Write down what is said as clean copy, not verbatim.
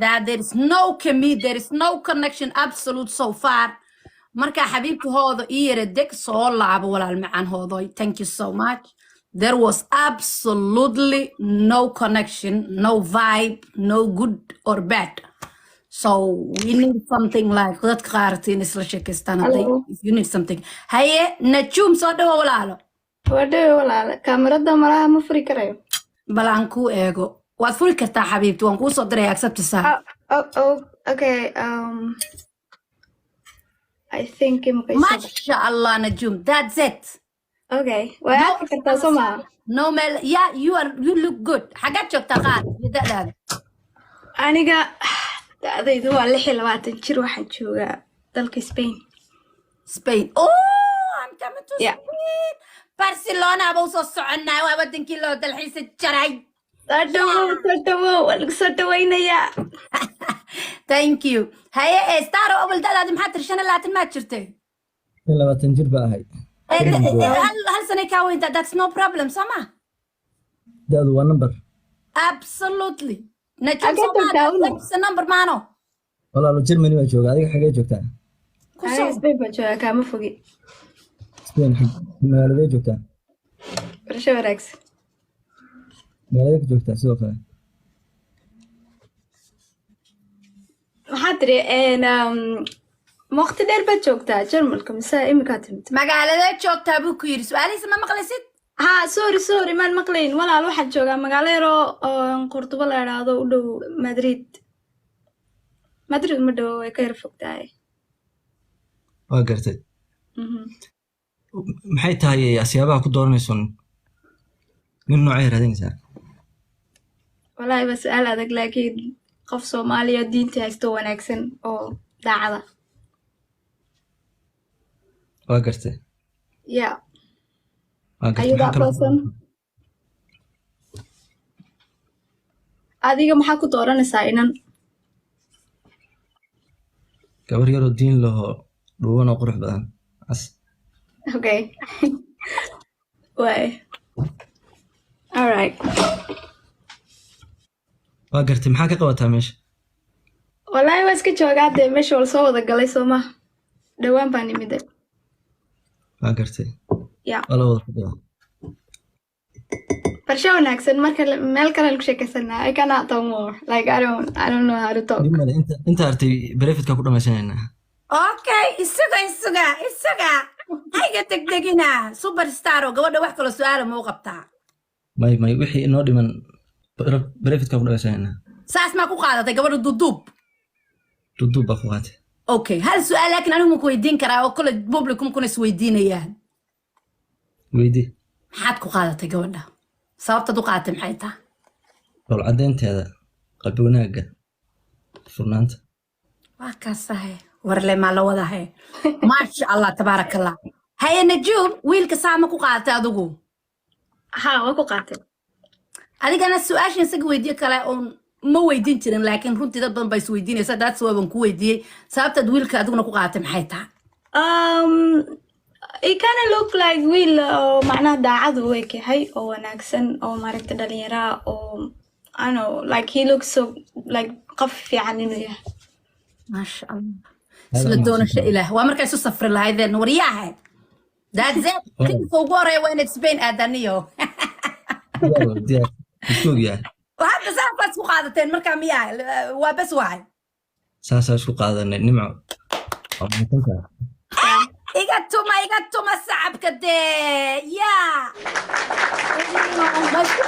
that there is no chemistry, there is no connection absolute so far. Marka حبيبتي هذا يردك صول لعبة ولا المعان هذا. Thank you so much. There was absolutely no connection, no vibe, no good or bad. So we need something like that قارتين إسلاشكستان. If you need something. هاي نجوم صدق ولا لا؟ ولا كاميرا ده مرة ما فري كرايو. بلانكو إيجو. وأفول كرتا حبيبتي وانكو صدري accept الساعة. Oh, okay. I think ما شاء الله نجوم. That's it. Okay. Well, كرتا سما. No mel. Yeah, you look good. حاجات شو تقال. يدقلك. أنا جا. هذا هو اللي حلوة تنشر واحد شو دلك Spain. Oh, I'm coming to Spain. برشلونة بوصل عنا وأودن كيلو دلحيس الشراي. صدوينا يا. Thank you. هاي استارو أول ده لازم حتى رشنا لا تنماتشرتي. لا تنجر بقى هاي. هل سنة كاوين that's no problem سما. ده هو number. Absolutely. نجوم سما. What's the number مانو؟ والله لو جرمني ما جوك هذيك حاجة جوكتها. هاي سبين بجوا كام فوقي. سبين حق ما لبي جوكتها. برشة ورقص. ما لبي جوكتها سوقها. محاضري أنا مختدر بجوكتها جرملكم سائي مكاتمت. ما قال ذا جوكتها بكير سؤالي سما مقلسيت. ها سوري ما المقلين ولا الواحد جوكا مقاليرو قرطبة لا هذا ودو مدريد مدو كير فوقتاي. قرتي. maxay tahay asiyaabaha ku dooranaysan min noocay raadinaysaa wallahi bas su'aal adag laakiin qof Soomaaliya diinta haysto wanaagsan oo daacada waa gartay yeah are that person adiga maxaa ku dooranaysaa inan gabar yar oo diin leh dhuwan oo qurux badan as okay way all right waa gartay maxaa ka qabataa meesha wallahi waa iska joogaa dee meesha wal soo wada galay Soomaa dhawaan baan imiday waa gartay yeah wala wada fadhiya Parsha wanaagsan marka meel kale lagu sheekaysanaa I cannot talk more like I don't know how to talk inta artay brefitka ku dhamaysanayna okay isaga ayga degdegina superstar oo gabadha wax kala su'aal ma u qabtaa may wixii inoo dhiman brefitka ku dhamaysanayna saas ma ku qaadatay gabadha dudub ba ku qaatay okay hal su'aal laakiin anigu ma ku weydiin karaa oo kala publicum kuna is weydiinayaan weydii maxaad ku qaadatay gabadha sababta u qaadatay maxay tahay wal cadeynteeda qalbi wanaaga furnaanta waa kaasahay warle ma la wadahay ma sha Allah tabarakallah hay najum wiilka saama ku qaadatay adigu ha waa ku qaatay adigana su'aashan isaga weydiyo kale oo ma weydiin jirin laakiin runtii dad badan bay is weydiinaysaa that's why aan ku weydiiyay sababta wiilka adiguna ku qaadatay maxay tahay it kind of look like wiil macnaha daacad u eg yahay oo wanaagsan oo maaragta dhalinyara oo I know like he looks so like qof fiican inuu yahay ma sha Allah isla doonasho ilaah waa markay soo safri lahaydeen wariyaha that's it kifo gore when it's been adaniyo iskuugiya waxaad saafas ku qaadateen markaa miyaa waa bas waay saasa isku qaadanay nimco iga tuma sacabka dee yaa ma isku